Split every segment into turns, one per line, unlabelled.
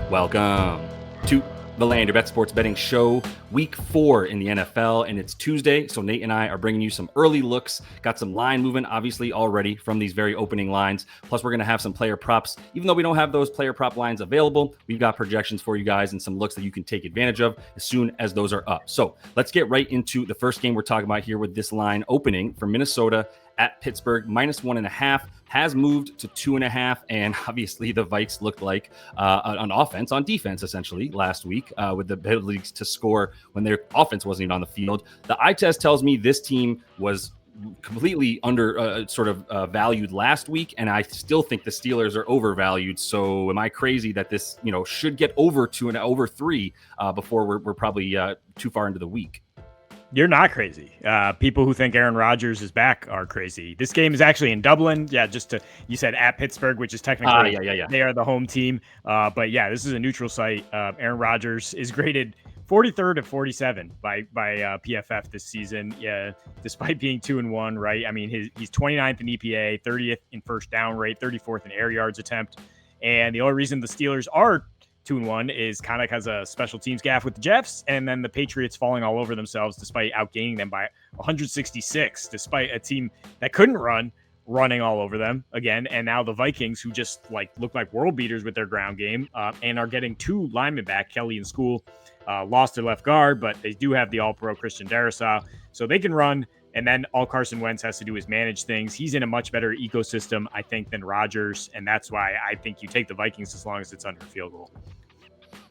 Welcome to the Land Your Bet Sports Betting Show, week 4 in the NFL, and it's Tuesday, so Nate and I are bringing you some early looks, got some line movement, obviously, already from these very opening lines, plus we're going to have some player props. Even though we don't have those player prop lines available, we've got projections for you guys and some looks that you can take advantage of as soon as those are up. So let's get right into the first game we're talking about here with this line opening for Minnesota at Pittsburgh, -1.5, has moved to 2.5, and obviously the Vikes looked like on defense, essentially, last week with the ability to score when their offense wasn't even on the field. The eye test tells me this team was completely under valued last week, and I still think the Steelers are overvalued. So am I crazy that this should get over 2 and over 3 before we're probably too far into the week?
You're not crazy. People who think Aaron Rodgers is back are crazy. This game is actually in Dublin. Yeah, you said at Pittsburgh, which is technically they are the home team. But yeah, this is a neutral site. Aaron Rodgers is graded 43rd of 47 by PFF this season. Yeah, despite being 2-1, right? I mean, he's 29th in EPA, 30th in first down rate, 34th in air yards attempt. And the only reason the Steelers are 2-1 is kind of because of special teams gaff with the Jeffs, and then the Patriots falling all over themselves despite outgaining them by 166, despite a team that couldn't running all over them again. And now the Vikings, who just look like world beaters with their ground game, and are getting 2 linemen back, Kelly and School, lost their left guard, but they do have the all-pro Christian Darrisaw, so they can run. And then all Carson Wentz has to do is manage things. He's in a much better ecosystem, I think, than Rodgers, and that's why I think you take the Vikings as long as it's under a field goal.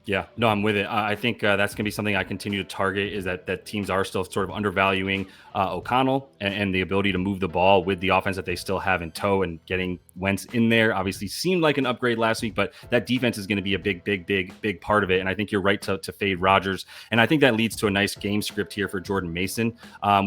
Yeah, no, I'm with it. I think that's going to be something I continue to target, is that teams are still sort of undervaluing O'Connell and the ability to move the ball with the offense that they still have in tow, and getting Wentz in there obviously seemed like an upgrade last week, but that defense is going to be a big part of it. And I think you're right to fade Rodgers. And I think that leads to a nice game script here for Jordan Mason.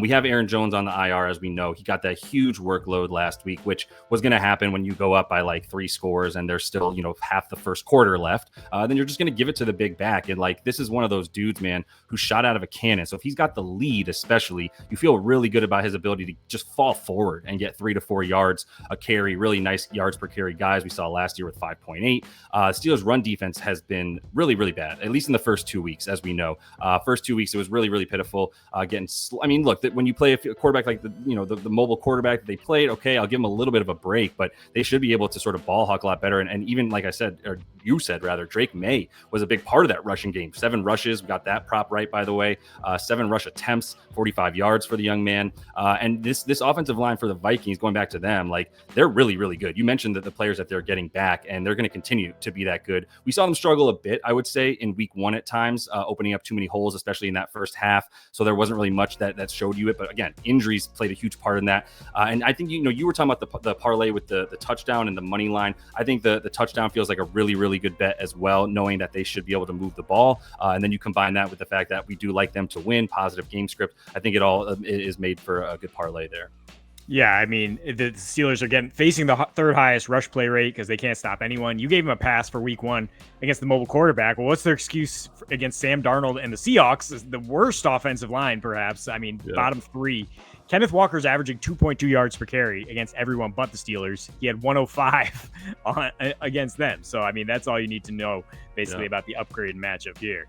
We have Aaron Jones on the IR, as we know. He got that huge workload last week, which was going to happen when you go up by 3 scores and there's still, half the first quarter left. Then you're just going to give it to the big back. And this is one of those dudes, man, who shot out of a cannon. So if he's got the lead, especially, you feel really good about his ability to just fall forward and get 3 to 4 yards a carry. Really nice yards per carry guys we saw last year with 5.8. Steelers run defense has been really bad, at least in the first 2 weeks, as we know. First 2 weeks, it was really pitiful. When you play a quarterback like the mobile quarterback that they played, okay, I'll give them a little bit of a break, but they should be able to sort of ball hawk a lot better. And even like I said, or you said rather, Drake May was a big part of that rushing game. 7 rushes, we got that prop right, by the way. 7 rush attempts, 45 yards for the young man. And this offensive line for the Vikings, going back to them, they're really good. You mentioned that the players that they're getting back, and they're going to continue to be that good. We saw them struggle a bit, I would say, in week 1 at times, opening up too many holes, especially in that first half. So there wasn't really much that showed you it. But again, injuries played a huge part in that. And I think, you were talking about the parlay with the touchdown and the money line. I think the touchdown feels like a really good bet as well, knowing that they should be able to move the ball. And then you combine that with the fact that we do like them to win, positive game script. I think it all is made for a good parlay there.
Yeah, I mean, the Steelers are facing the 3rd highest rush play rate because they can't stop anyone. You gave them a pass for week 1 against the mobile quarterback. Well, what's their excuse against Sam Darnold and the Seahawks? The worst offensive line, perhaps. I mean, bottom 3. Kenneth Walker's averaging 2.2 yards per carry against everyone but the Steelers. He had 105 against them. So, I mean, that's all you need to know, basically, about the upgrade matchup here.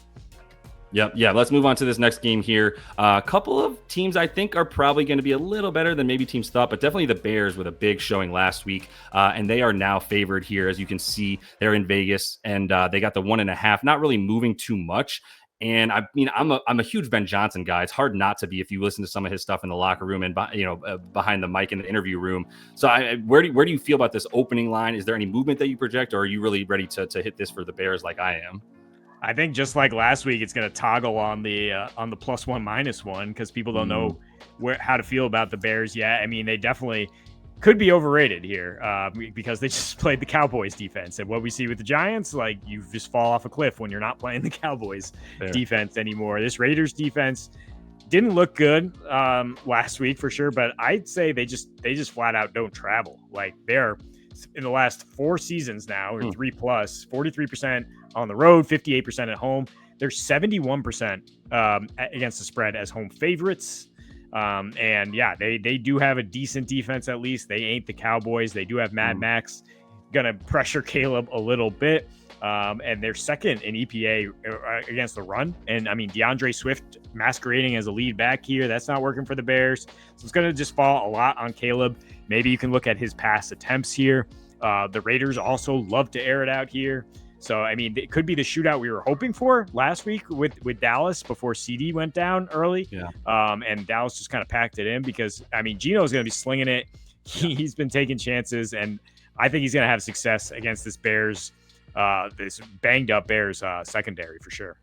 Yeah. Let's move on to this next game here. A couple of teams I think are probably going to be a little better than maybe teams thought, but definitely the Bears with a big showing last week. And they are now favored here. As you can see, they're in Vegas, and they got the 1.5, not really moving too much. And I mean, I'm a huge Ben Johnson guy. It's hard not to be if you listen to some of his stuff in the locker room and behind the mic in the interview room. So where do you feel about this opening line? Is there any movement that you project, or are you really ready to hit this for the Bears like I am?
I think just like last week, it's going to toggle on the +1 -1 because people don't know how to feel about the Bears yet. I mean, they definitely could be overrated here because they just played the Cowboys defense. And what we see with the Giants, you just fall off a cliff when you're not playing the Cowboys defense anymore. This Raiders defense didn't look good last week for sure, but I'd say they just flat out don't travel. They're in the last 4 seasons now, or 3+, 43% on the road, 58% at home. They're 71% against the spread as home favorites. And yeah, they do have a decent defense. At least they ain't the Cowboys. They do have Mad Max gonna pressure Caleb a little bit. and they're second in EPA against the run. And I mean, DeAndre Swift masquerading as a lead back here, that's not working for the Bears. So it's going to just fall a lot on Caleb. Maybe you can look at his pass attempts here. The Raiders also love to air it out here. So, I mean, it could be the shootout we were hoping for last week with Dallas before CD went down early.
Yeah.
And Dallas just kind of packed it in because, I mean, Geno's going to be slinging it. He's been taking chances, and I think he's going to have success against this banged up Bears secondary for sure.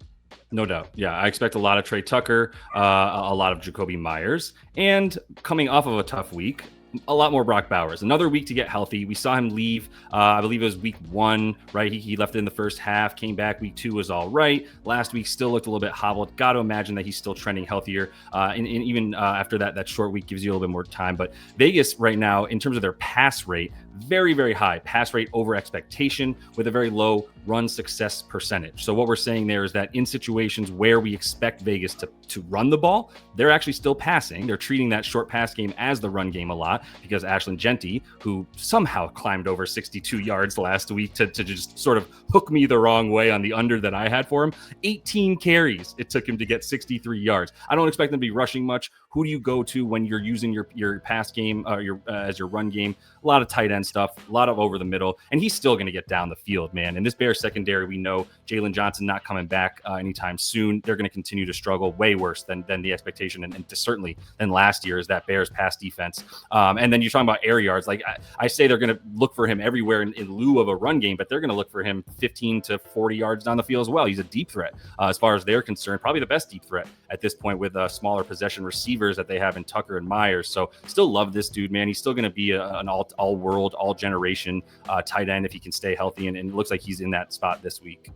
No doubt. Yeah, I expect a lot of Trey Tucker, a lot of Jacoby Myers, and coming off of a tough week, a lot more Brock Bowers. Another week to get healthy. We saw him leave. I believe it was week 1, right? He left in the first half, came back. Week 2 was all right. Last week still looked a little bit hobbled. Got to imagine that he's still trending healthier. And even after that short week gives you a little bit more time. But Vegas right now, in terms of their pass rate, very, very high pass rate over expectation with a very low run success percentage. So what we're saying there is that in situations where we expect Vegas to run the ball, they're actually still passing. They're treating that short pass game as the run game a lot because Ashland Genty, who somehow climbed over 62 yards last week to just sort of hook me the wrong way on the under that I had for him, 18 carries it took him to get 63 yards. I don't expect them to be rushing much. Who do you go to when you're using your pass game as your run game? A lot of tight end stuff, a lot of over the middle, and he's still going to get down the field, man. And this Bears secondary, we know Jalen Johnson not coming back anytime soon. They're going to continue to struggle way worse than the expectation, and certainly than last year is that Bears pass defense. And then you're talking about air yards. Like I say, they're going to look for him everywhere in lieu of a run game, but they're going to look for him 15 to 40 yards down the field as well. He's a deep threat as far as they're concerned, probably the best deep threat at this point with smaller possession receivers that they have in Tucker and Myers. So still love this dude, man. He's still going to be an all-world, all-generation tight end if he can stay healthy, and it looks like he's in that spot this week.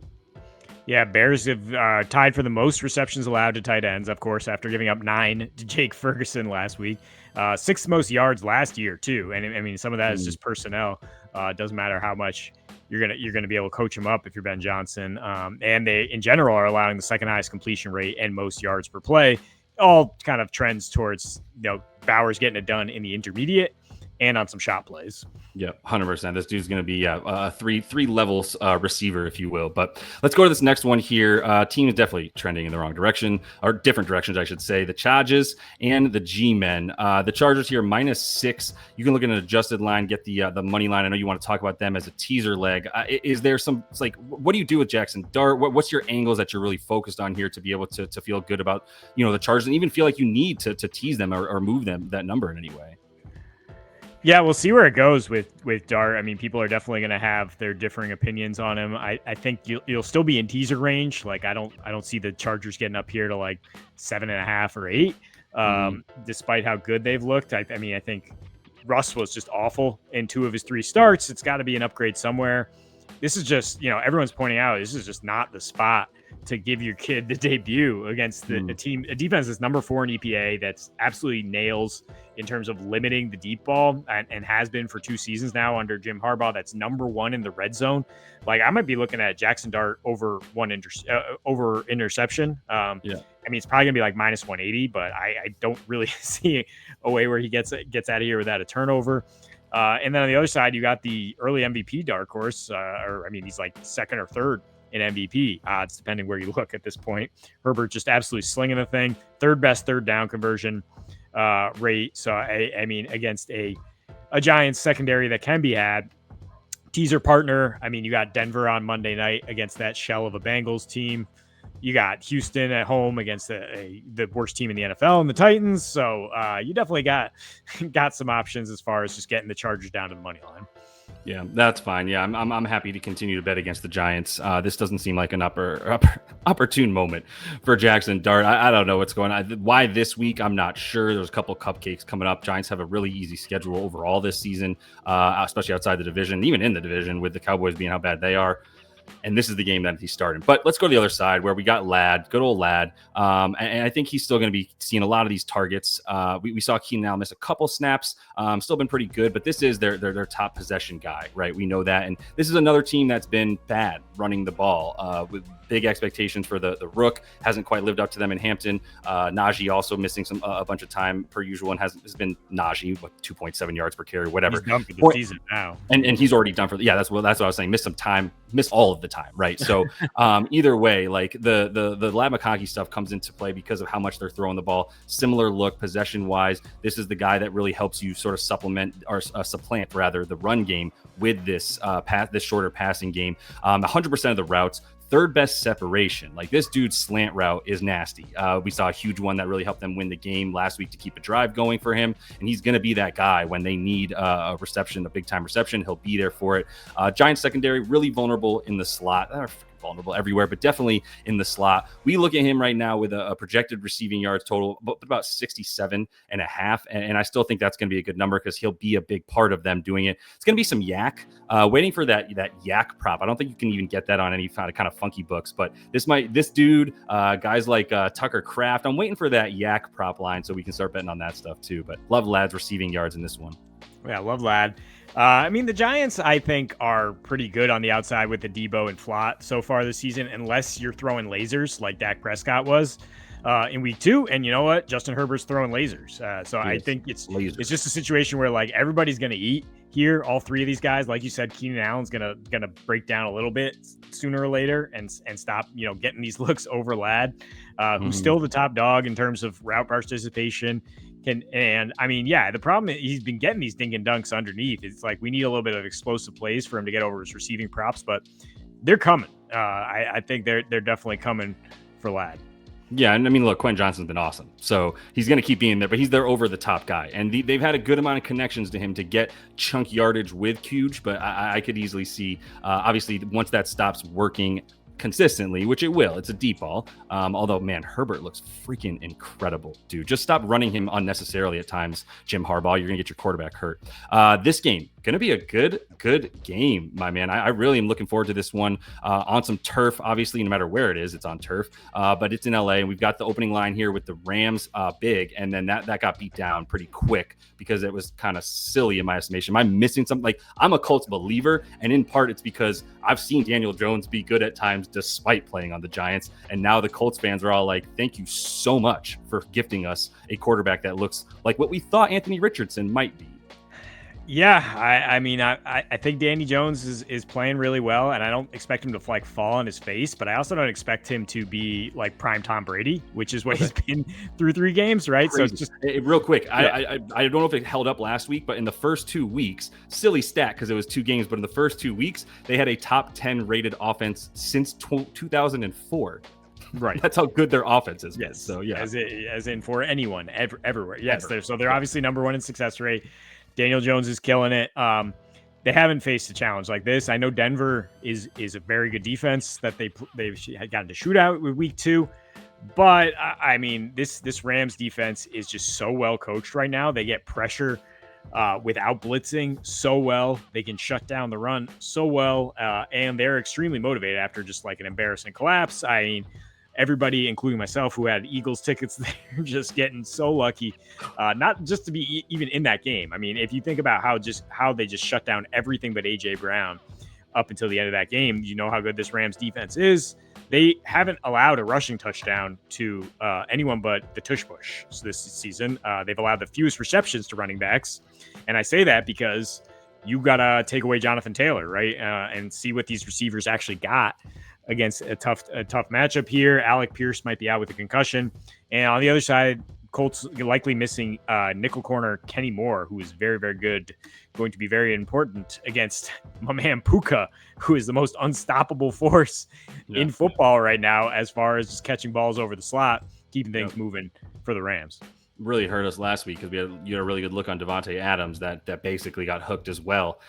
Yeah, Bears have tied for the most receptions allowed to tight ends, of course, after giving up 9 to Jake Ferguson last week. 6th most yards last year, too. And I mean, some of that is just personnel. It doesn't matter how much you're gonna be able to coach him up if you're Ben Johnson. And they, in general, are allowing the second highest completion rate and most yards per play. All kind of trends towards, Bowers getting it done in the intermediate and on some shot plays.
Yeah, 100%. This dude's going to be a three levels receiver, if you will. But let's go to this next one here. Team is definitely trending in the wrong direction, or different directions, I should say. The Chargers and the G-Men. The Chargers here, -6. You can look at an adjusted line, get the money line. I know you want to talk about them as a teaser leg. Is there some, it's like, what do you do with Jackson Dart? What's your angles that you're really focused on here to be able to feel good about, the Chargers, and even feel like you need to tease them or move them that number in any way?
Yeah, we'll see where it goes with Dart. I mean, people are definitely going to have their differing opinions on him. I think you'll still be in teaser range. Like I don't see the Chargers getting up here to like 7.5 or 8, despite how good they've looked. I think Russ was just awful in 2 of his 3 starts. It's got to be an upgrade somewhere. This is just, everyone's pointing out, this is just not the spot to give your kid the debut against a defense that's number 4 in EPA, that's absolutely nails in terms of limiting the deep ball and has been for 2 seasons now under Jim Harbaugh. That's number 1 in the red zone. Like I might be looking at Jackson Dart over over interception. I mean, it's probably gonna be like -180, but I don't really see a way where he gets out of here without a turnover. And then on the other side, you got the early MVP dark horse, he's like 2nd or 3rd in MVP odds, depending where you look at this point. Herbert just absolutely slinging the thing. 3rd best 3rd down conversion rate. So, I mean, against a Giants secondary that can be had. Teaser partner, I mean, you got Denver on Monday night against that shell of a Bengals team. You got Houston at home against the worst team in the NFL and the Titans. So you definitely got some options as far as just getting the Chargers down to the money line.
Yeah, that's fine. Yeah, I'm happy to continue to bet against the Giants. This doesn't seem like an opportune moment for Jackson Dart. I don't know what's going on. Why this week? I'm not sure. There's a couple cupcakes coming up. Giants have a really easy schedule overall this season, especially outside the division, even in the division with the Cowboys being how bad they are. And this is the game that he's starting. But let's go to the other side where we got Ladd, good old Ladd. And I think he's still going to be seeing a lot of these targets. We saw Keenan Allen miss a couple snaps, still been pretty good, but this is their top possession guy, right? We know that. And this is another team that's been bad running the ball with big expectations for the Rook. Hasn't quite lived up to them in Hampton. Najee also missing a bunch of time per usual and has been Najee, 2.7 yards per carry, whatever.
He's done for the season now.
And he's already done for that's what I was saying. Missed some time, missed all of the time, right? So either way, like the Lad McConkey stuff comes into play because of how much they're throwing the ball. Similar look possession wise, this is the guy that really helps you sort of supplement or supplant rather the run game with this this shorter passing game. 100% of the routes. Third best separation. Like this dude's slant route is nasty. We saw a huge one that really helped them win the game last week to keep a drive going for him. And he's going to be that guy when they need a reception, a big time reception. He'll be there for it. Giants secondary, really vulnerable in the slot. Vulnerable everywhere, but definitely in the slot. We look at him right now with a projected receiving yards total about 67 and a half. And I still think that's going to be a good number because he'll be a big part of them doing it. It's going to be some yak, waiting for that yak prop. I don't think you can even get that on any kind of funky books, but this dude, guys like Tucker Kraft, I'm waiting for that yak prop line so we can start betting on that stuff too. But love Lad's receiving yards in this one.
Yeah, love Lad. I mean, the Giants, I think, are pretty good on the outside with the Debo and Flott so far this season, unless you're throwing lasers like Dak Prescott was in week 2. And you know what? Justin Herbert's throwing lasers. So I think it's just a situation where like everybody's going to eat here. All three of these guys, like you said, Keenan Allen's gonna break down a little bit sooner or later and stop, getting these looks over Lad, who's still the top dog in terms of route participation. And I mean, yeah, the problem is he's been getting these dink and dunks underneath. It's like we need a little bit of explosive plays for him to get over his receiving props, but they're coming. I think they're definitely coming for Lad.
Yeah, and I mean, look, Quentin Johnston's been awesome, so he's going to keep being there, but he's their over-the-top guy, and they've had a good amount of connections to him to get chunk yardage with Huge, but I could easily see, obviously, once that stops working consistently, which it will. It's a deep ball. Although, man, Herbert looks freaking incredible, dude. Just stop running him unnecessarily at times, Jim Harbaugh. You're going to get your quarterback hurt. This game, going to be a good game, my man. I really am looking forward to this one on some turf. Obviously, no matter where it is, it's on turf, but it's in LA, and we've got the opening line here with the Rams big, and then that got beat down pretty quick because it was kind of silly in my estimation. Am I missing something? Like, I'm a Colts believer, and in part it's because I've seen Daniel Jones be good at times despite playing on the Giants, and now the Colts fans are all like, thank you so much for gifting us a quarterback that looks like what we thought Anthony Richardson might be.
Yeah, I mean, I think Danny Jones is playing really well, and I don't expect him to fall on his face, but I also don't expect him to be like prime Tom Brady, which is what he's been through 3 games, right?
Crazy.
So it's just
real quick. Yeah. I don't know if it held up last week, but in the first 2 weeks, silly stat because it was 2 games, but in the first 2 weeks, they had a top 10 rated offense since 2004.
Right.
That's how good their offense is.
Yes.
So yeah,
as in for anyone everywhere. Yes. They're obviously number 1 in success rate. Daniel Jones is killing it. They haven't faced a challenge like this. I know Denver is a very good defense that they've gotten to shootout with week 2. But I mean, this Rams defense is just so well coached right now. They get pressure without blitzing so well. They can shut down the run so well. And they're extremely motivated after just like an embarrassing collapse. I mean, everybody, including myself, who had Eagles tickets, they're just getting so lucky, not just to be even in that game. I mean, if you think about how they just shut down everything but A.J. Brown up until the end of that game, you know how good this Rams defense is. They haven't allowed a rushing touchdown to anyone but the tush push this season. They've allowed the fewest receptions to running backs. And I say that because you got to take away Jonathan Taylor, right? And see what these receivers actually got against a tough matchup here. Alec Pierce might be out with a concussion. And on the other side, Colts likely missing nickel corner Kenny Moore, who is very, very good, going to be very important against my man Puka, who is the most unstoppable force in football right now as far as just catching balls over the slot, keeping things moving for the Rams.
Really hurt us last week because you had a really good look on Devontae Adams that basically got hooked as well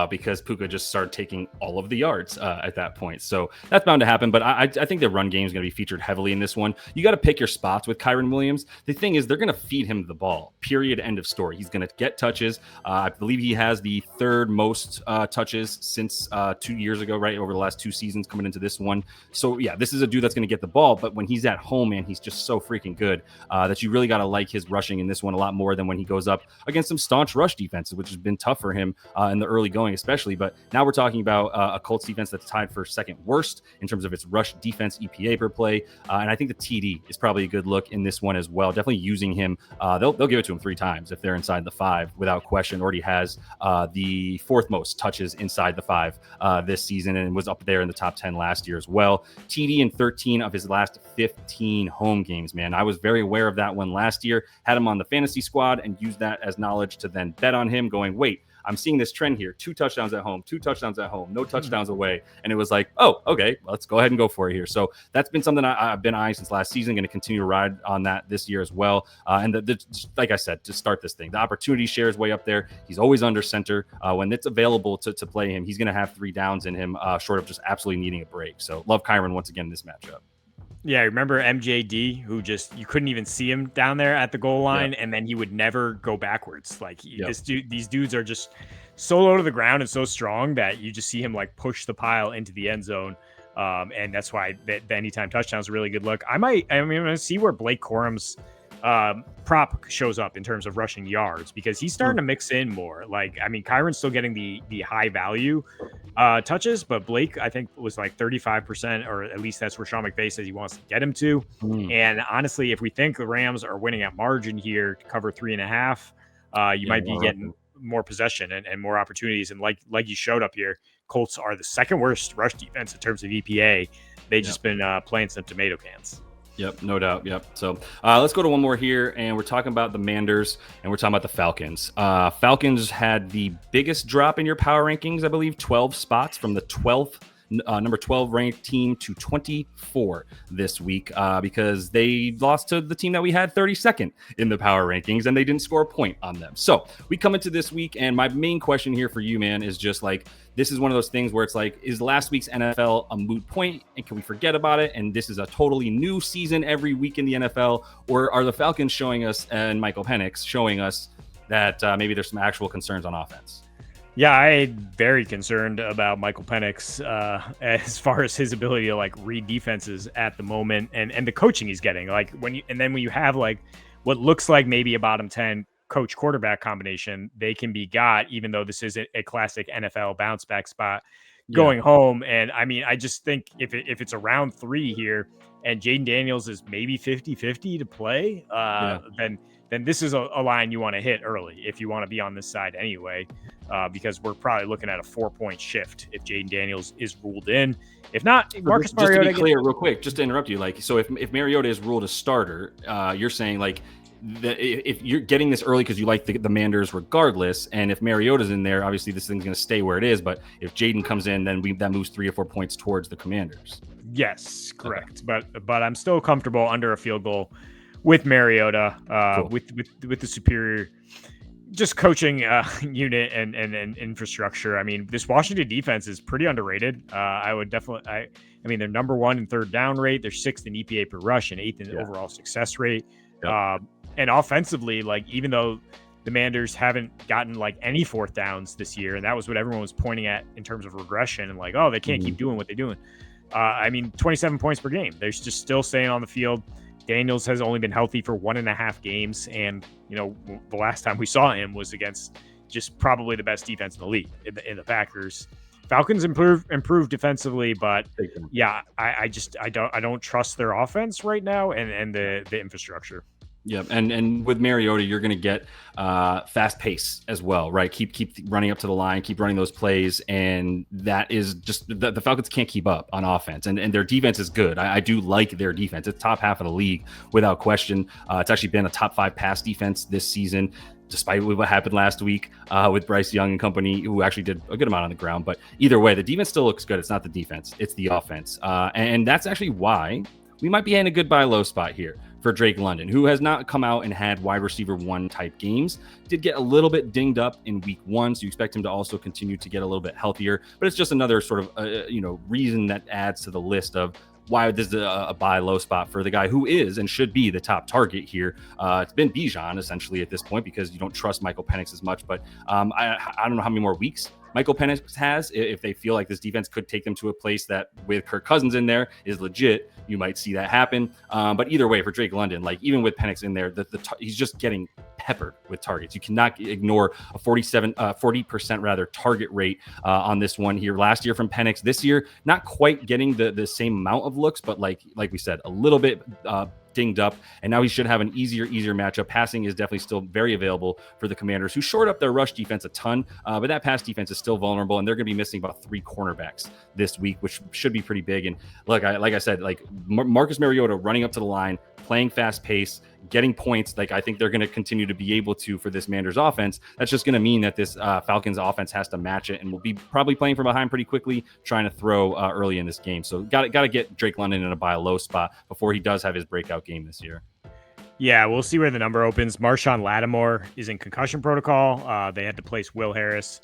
because Puka just started taking all of the yards at that point. So that's bound to happen. But I think the run game is going to be featured heavily in this one. You got to pick your spots with Kyren Williams. The thing is, they're going to feed him the ball. Period. End of story. He's going to get touches. I believe he has the 3rd most touches since 2 years ago, right? Over the last 2 seasons coming into this one. So yeah, this is a dude that's going to get the ball. But when he's at home, man, he's just so freaking good that you really got to like his rushing in this one a lot more than when he goes up against some staunch rush defenses, which has been tough for him in the early going, especially. But now we're talking about a Colts defense that's tied for second worst in terms of its rush defense EPA per play. And I think the TD is probably a good look in this one as well. Definitely using him. They'll give it to him 3 times if they're inside the 5 without question. Already has the 4th most touches inside the 5 this season and was up there in the top 10 last year as well. TD in 13 of his last 15 home games, man. I was very aware of that one last year, had him on the fantasy squad and used that as knowledge to then bet on him going, wait, I'm seeing this trend here. 2 touchdowns at home, 2 touchdowns at home, no touchdowns away. And it was like, oh, okay, let's go ahead and go for it here. So that's been something I've been eyeing since last season. Going to continue to ride on that this year as well. And like I said, to start this thing, the opportunity share is way up there. He's always under center. When it's available to play him, he's going to have 3 downs in him, short of just absolutely needing a break. So love Kyren once again in this matchup.
Yeah, remember MJD, who just you couldn't even see him down there at the goal line, and then he would never go backwards. Like these dudes are just so low to the ground and so strong that you just see him like push the pile into the end zone, and that's why the anytime touchdown is a really good look. I'm gonna see where Blake Corum's prop shows up in terms of rushing yards because he's starting to mix in more. Like, I mean, Kyron's still getting the high value touches, but Blake, I think, was like 35%, or at least that's where Sean McVay says he wants to get him to. And honestly, if we think the Rams are winning at margin here to cover 3.5, you might be getting more possession and more opportunities. And like you showed up here, Colts are the second worst rush defense in terms of EPA. They've just been playing some tomato cans.
Yep, no doubt. Yep. So let's go to one more here, and we're talking about the Manders, and we're talking about the Falcons. Falcons had the biggest drop in your power rankings, I believe, 12 spots from the 12th, number 12 ranked team to 24 this week because they lost to the team that we had 32nd in the power rankings, and they didn't score a point on them. So we come into this week, and my main question here for you, man, is just like, this is one of those things where it's like, is last week's NFL a moot point, and can we forget about it? And this is a totally new season every week in the NFL, or are the Falcons showing us, and Michael Penix showing us that maybe there's some actual concerns on offense?
Yeah, I'm very concerned about Michael Penix as far as his ability to like read defenses at the moment, and the coaching he's getting. Like when you have like what looks like maybe a bottom 10 coach quarterback combination, they can be got, even though this isn't a classic NFL bounce back spot going home. And I mean, I just think if it's around 3 here and Jaden Daniels is maybe 50-50 to play, then this is a line you want to hit early if you want to be on this side anyway, because we're probably looking at a 4-point shift if Jaden Daniels is ruled in. If not, Marcus Mariota.
Just to be clear, real quick, just to interrupt you, like, so if Mariota is ruled a starter, you're saying like, if you're getting this early because you like the Manders regardless, and if Mariota's in there, obviously this thing's going to stay where it is. But if Jaden comes in, then that moves 3 or 4 points towards the Commanders.
Yes, correct. Okay. But I'm still comfortable under a field goal with Mariota, cool. with the superior just coaching unit and infrastructure. I mean, this Washington defense is pretty underrated. I would definitely. I mean, they're number 1 in third down rate. They're 6th in EPA per rush and 8th in overall success rate. Yep. And offensively, like, even though the Manders haven't gotten like any 4th downs this year, and that was what everyone was pointing at in terms of regression and like, oh, they can't keep doing what they're doing. I mean, 27 points per game. They're just still staying on the field. Daniels has only been healthy for 1.5 games. And, you know, the last time we saw him was against just probably the best defense in the league in the Packers. Falcons improved defensively, but yeah, I don't trust their offense right now and the infrastructure.
Yeah, and with Mariota, you're going to get fast pace as well, right? Keep running up to the line, keep running those plays, and that is just the Falcons can't keep up on offense, and their defense is good. I do like their defense; it's top half of the league without question. It's actually been a top 5 pass defense this season, despite what happened last week with Bryce Young and company, who actually did a good amount on the ground. But either way, the defense still looks good. It's not the defense; it's the offense, and that's actually why we might be in a good buy low spot here for Drake London, who has not come out and had wide receiver 1 type games. Did get a little bit dinged up in week 1, so you expect him to also continue to get a little bit healthier. But it's just another sort of reason that adds to the list of why this is a buy low spot for the guy who is and should be the top target here. It's been Bijan essentially at this point because you don't trust Michael Penix as much. But I don't know how many more weeks Michael Penix has. If they feel like this defense could take them to a place that with Kirk Cousins in there is legit, you might see that happen. But either way, for Drake London, like even with Penix in there, he's just getting peppered with targets. You cannot ignore a 40% rather target rate on this one here. Last year from Penix, this year not quite getting the same amount of looks, but like we said, a little bit dinged up, and now he should have an easier matchup. Passing is definitely still very available for the Commanders, who shored up their rush defense a ton, but that pass defense is still vulnerable, and they're going to be missing about 3 cornerbacks this week, which should be pretty big. And like I said, like Marcus Mariota running up to the line, playing fast pace, getting points, like I think they're going to continue to be able to for this Commanders offense. That's just going to mean that this Falcons offense has to match it, and will be probably playing from behind pretty quickly, trying to throw early in this game. So got to get Drake London in a buy low spot before he does have his breakout game this year.
Yeah, we'll see where the number opens. Marshawn Lattimore is in concussion protocol. They had to place Will Harris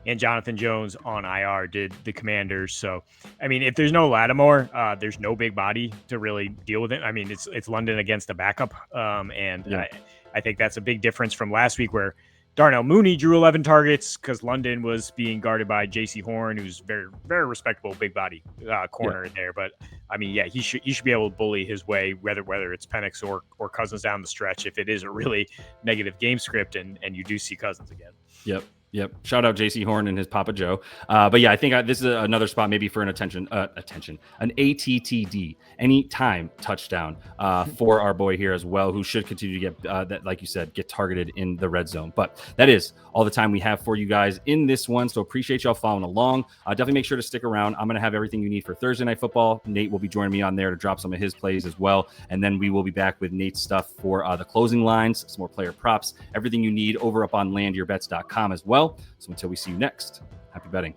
and Jonathan Jones on IR, did the Commanders. So, I mean, if there's no Lattimore, there's no big body to really deal with it. I mean, it's London against a backup. I think that's a big difference from last week where Darnell Mooney drew 11 targets because London was being guarded by J.C. Horn, who's very, very respectable big body corner in there. But I mean, yeah, he should be able to bully his way, whether it's Penix or Cousins down the stretch, if it is a really negative game script and you do see Cousins again.
Yep. Shout out J.C. Horn and his Papa Joe. But yeah, I think this is another spot maybe for an an ATTD, anytime touchdown for our boy here as well, who should continue to get that, like you said, get targeted in the red zone. But that is all the time we have for you guys in this one. So appreciate y'all following along. Definitely make sure to stick around. I'm going to have everything you need for Thursday Night Football. Nate will be joining me on there to drop some of his plays as well. And then we will be back with Nate's stuff for the closing lines, some more player props, everything you need over up on landyourbets.com as well. So until we see you next, happy betting.